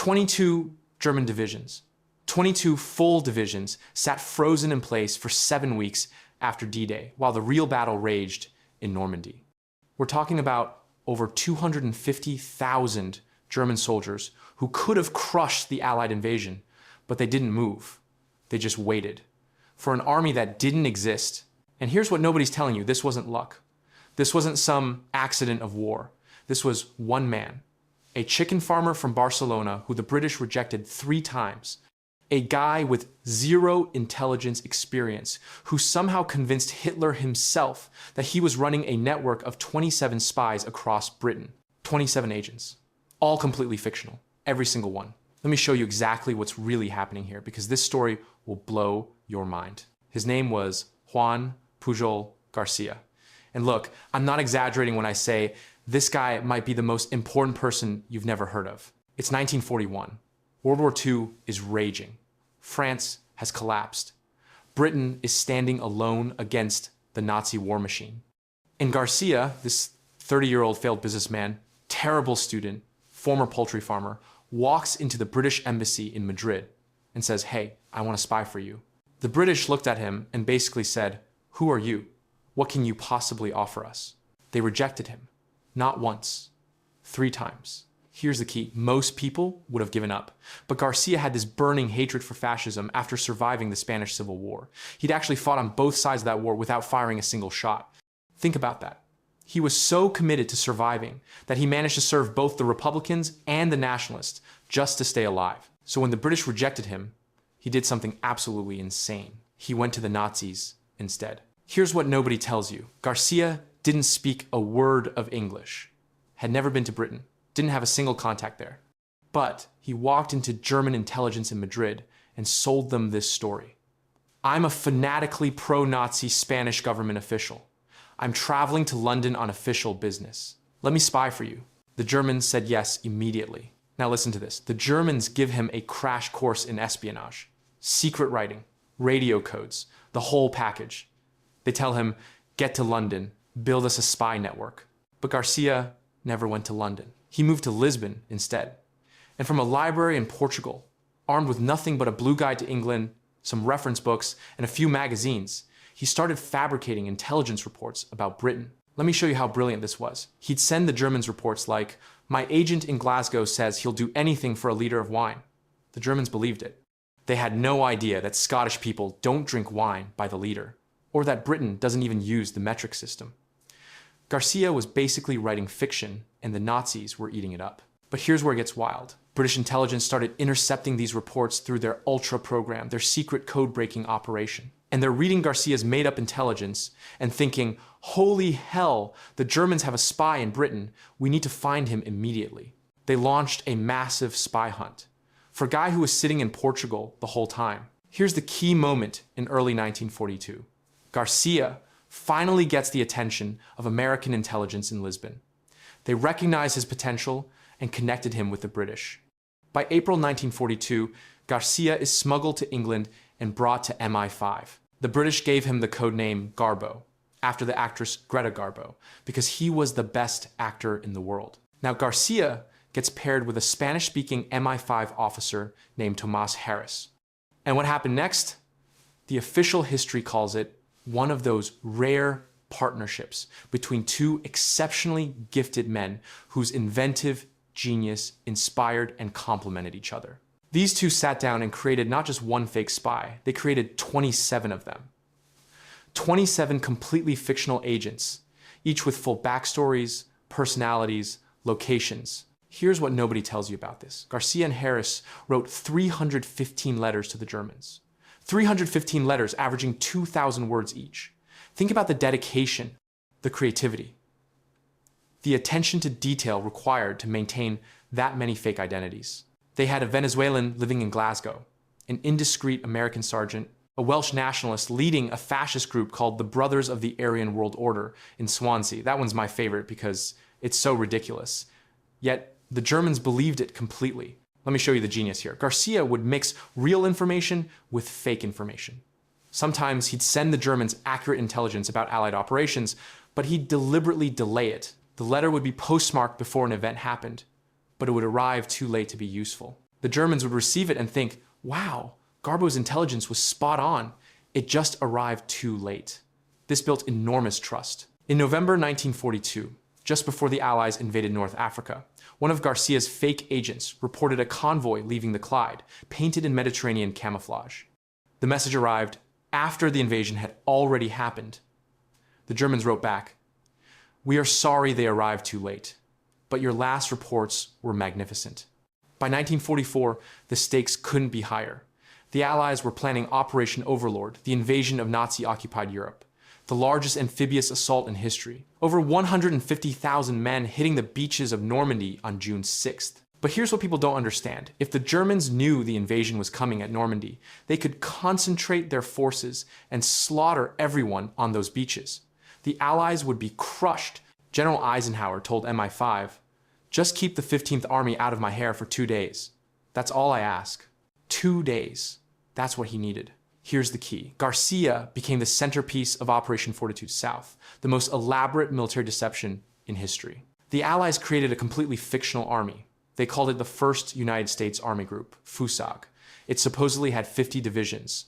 22 German divisions, 22 full divisions sat frozen in place for 7 weeks after D-Day, while the real battle raged in Normandy. We're talking about over 250,000 German soldiers who could have crushed the Allied invasion, but they didn't move. They just waited for an army that didn't exist. And here's what nobody's telling you. This wasn't luck. This wasn't some accident of war. This was one man, a chicken farmer from Barcelona who the British rejected 3 times, a guy with zero intelligence experience who somehow convinced Hitler himself that he was running a network of 27 spies across Britain. 27 agents, all completely fictional, every single one. Let me show you exactly what's really happening here, because this story will blow your mind. His name was Juan Pujol Garcia. And look, I'm not exaggerating when I say this guy might be the most important person you've never heard of. It's 1941. World War II is raging. France has collapsed. Britain is standing alone against the Nazi war machine. And Garcia, this 30-year-old failed businessman, terrible student, former poultry farmer, walks into the British embassy in Madrid and says, "Hey, I want to spy for you." The British looked at him and basically said, "Who are you? What can you possibly offer us?" They rejected him. Not once, 3 times. Here's the key. Most people would have given up. But Garcia had this burning hatred for fascism after surviving the Spanish Civil War. He'd actually fought on both sides of that war without firing a single shot. Think about that. He was so committed to surviving that he managed to serve both the Republicans and the Nationalists just to stay alive. So when the British rejected him, he did something absolutely insane. He went to the Nazis instead. Here's what nobody tells you. Garcia didn't speak a word of English, had never been to Britain, didn't have a single contact there. But he walked into German intelligence in Madrid and sold them this story. "I'm a fanatically pro-Nazi Spanish government official. I'm traveling to London on official business. Let me spy for you." The Germans said yes immediately. Now listen to this. The Germans give him a crash course in espionage, secret writing, radio codes, the whole package. They tell him, "Get to London, build us a spy network." But Garcia never went to London. He moved to Lisbon instead. And from a library in Portugal, armed with nothing but a blue guide to England, some reference books, and a few magazines, he started fabricating intelligence reports about Britain. Let me show you how brilliant this was. He'd send the Germans reports like, "My agent in Glasgow says he'll do anything for a liter of wine." The Germans believed it. They had no idea that Scottish people don't drink wine by the liter, or that Britain doesn't even use the metric system. Garcia was basically writing fiction, and the Nazis were eating it up. But here's where it gets wild. British intelligence started intercepting these reports through their Ultra program, their secret code-breaking operation. And they're reading Garcia's made-up intelligence and thinking, "Holy hell, the Germans have a spy in Britain. We need to find him immediately." They launched a massive spy hunt for a guy who was sitting in Portugal the whole time. Here's the key moment in early 1942. Garcia finally gets the attention of American intelligence in Lisbon. They recognized his potential and connected him with the British. By April 1942, Garcia is smuggled to England and brought to MI5. The British gave him the codename Garbo, after the actress Greta Garbo, because he was the best actor in the world. Now Garcia gets paired with a Spanish-speaking MI5 officer named Tomas Harris. And what happened next? The official history calls it one of those rare partnerships between 2 exceptionally gifted men whose inventive genius inspired and complemented each other. These 2 sat down and created not just one fake spy, they created 27 of them. 27 completely fictional agents, each with full backstories, personalities, locations. Here's what nobody tells you about this. Garcia and Harris wrote 315 letters to the Germans. 315 letters averaging 2,000 words each. Think about the dedication, the creativity, the attention to detail required to maintain that many fake identities. They had a Venezuelan living in Glasgow, an indiscreet American sergeant, a Welsh nationalist leading a fascist group called the Brothers of the Aryan World Order in Swansea. That one's my favorite because it's so ridiculous. Yet the Germans believed it completely. Let me show you the genius here. Garcia would mix real information with fake information. Sometimes he'd send the Germans accurate intelligence about Allied operations, but he'd deliberately delay it. The letter would be postmarked before an event happened, but it would arrive too late to be useful. The Germans would receive it and think, wow, Garbo's intelligence was spot on. It just arrived too late. This built enormous trust. In November 1942, just before the Allies invaded North Africa, one of Garcia's fake agents reported a convoy leaving the Clyde, painted in Mediterranean camouflage. The message arrived after the invasion had already happened. The Germans wrote back, "We are sorry they arrived too late, but your last reports were magnificent." By 1944, the stakes couldn't be higher. The Allies were planning Operation Overlord, the invasion of Nazi-occupied Europe, the largest amphibious assault in history. Over 150,000 men hitting the beaches of Normandy on June 6th. But here's what people don't understand. If the Germans knew the invasion was coming at Normandy, they could concentrate their forces and slaughter everyone on those beaches. The Allies would be crushed. General Eisenhower told MI5, "Just keep the 15th Army out of my hair for 2 days. That's all I ask." 2 days. That's what he needed. Here's the key. Garcia became the centerpiece of Operation Fortitude South, the most elaborate military deception in history. The Allies created a completely fictional army. They called it the First United States Army Group, FUSAG. It supposedly had 50 divisions,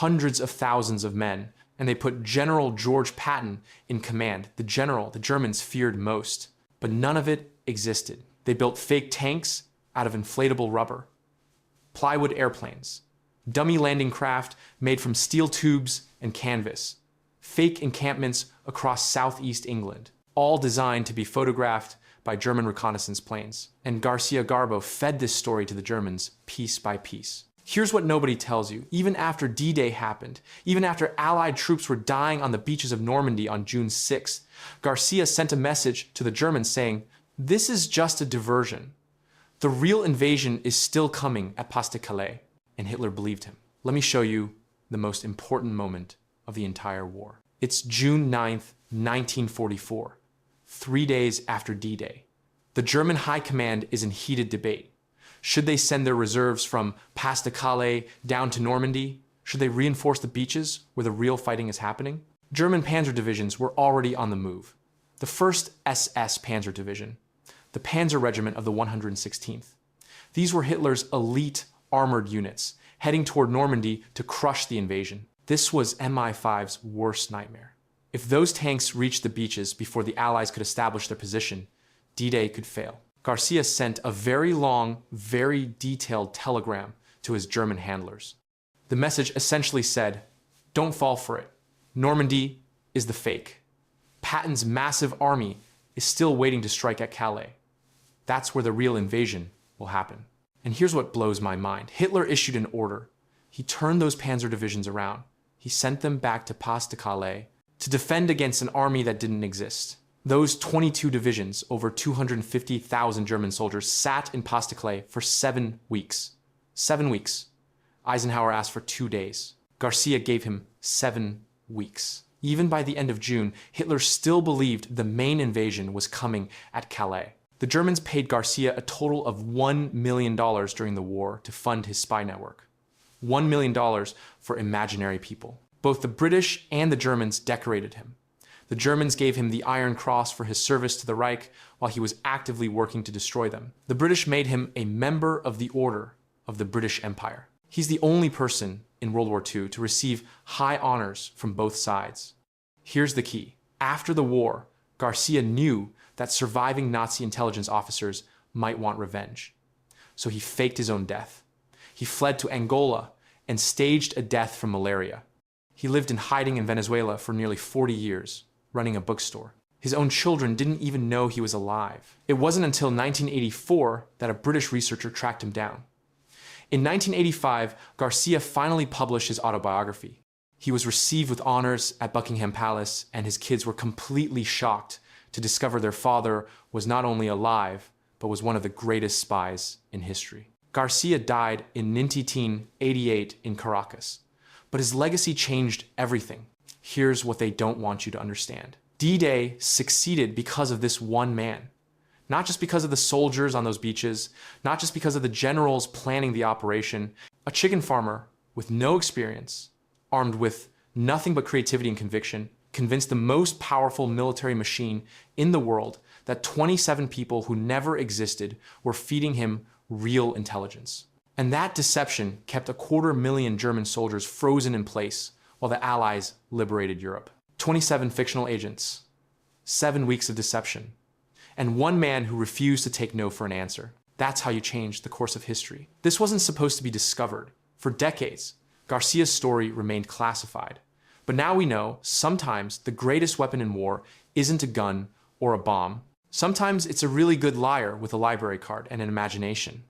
hundreds of thousands of men, and they put General George Patton in command, the general the Germans feared most. But none of it existed. They built fake tanks out of inflatable rubber, plywood airplanes, dummy landing craft made from steel tubes and canvas, fake encampments across southeast England, all designed to be photographed by German reconnaissance planes. And Garcia Garbo fed this story to the Germans piece by piece. Here's what nobody tells you. Even after D-Day happened, even after Allied troops were dying on the beaches of Normandy on June 6th, Garcia sent a message to the Germans saying, "This is just a diversion. The real invasion is still coming at Pas de Calais." And Hitler believed him. Let me show you the most important moment of the entire war. It's June 9th, 1944, 3 days after D-Day. The German High Command is in heated debate. Should they send their reserves from Pas de Calais down to Normandy? Should they reinforce the beaches where the real fighting is happening? German panzer divisions were already on the move. The 1st SS Panzer Division, the Panzer Regiment of the 116th. These were Hitler's elite armored units, heading toward Normandy to crush the invasion. This was MI5's worst nightmare. If those tanks reached the beaches before the Allies could establish their position, D-Day could fail. Garcia sent a very long, very detailed telegram to his German handlers. The message essentially said, "Don't fall for it. Normandy is the fake. Patton's massive army is still waiting to strike at Calais. That's where the real invasion will happen." And here's what blows my mind. Hitler issued an order. He turned those panzer divisions around. He sent them back to Pas de Calais to defend against an army that didn't exist. Those 22 divisions, over 250,000 German soldiers, sat in Pas de Calais for 7 weeks. 7 weeks. Eisenhower asked for 2 days. Garcia gave him 7 weeks. Even by the end of June, Hitler still believed the main invasion was coming at Calais. The Germans paid Garcia a total of $1 million during the war to fund his spy network. $1 million for imaginary people. Both the British and the Germans decorated him. The Germans gave him the Iron Cross for his service to the Reich while he was actively working to destroy them. The British made him a member of the Order of the British Empire. He's the only person in World War II to receive high honors from both sides. Here's the key. After the war, Garcia knew that surviving Nazi intelligence officers might want revenge. So he faked his own death. He fled to Angola and staged a death from malaria. He lived in hiding in Venezuela for nearly 40 years, running a bookstore. His own children didn't even know he was alive. It wasn't until 1984 that a British researcher tracked him down. In 1985, Garcia finally published his autobiography. He was received with honors at Buckingham Palace, and his kids were completely shocked to discover their father was not only alive, but was one of the greatest spies in history. Garcia died in 1988 in Caracas, but his legacy changed everything. Here's what they don't want you to understand. D-Day succeeded because of this one man. Not just because of the soldiers on those beaches, not just because of the generals planning the operation. A chicken farmer with no experience, armed with nothing but creativity and conviction, convinced the most powerful military machine in the world that 27 people who never existed were feeding him real intelligence. And that deception kept 250,000 German soldiers frozen in place while the Allies liberated Europe. 27 fictional agents, 7 weeks of deception, and one man who refused to take no for an answer. That's how you change the course of history. This wasn't supposed to be discovered. For decades, Garcia's story remained classified. But now we know sometimes the greatest weapon in war isn't a gun or a bomb. Sometimes it's a really good liar with a library card and an imagination.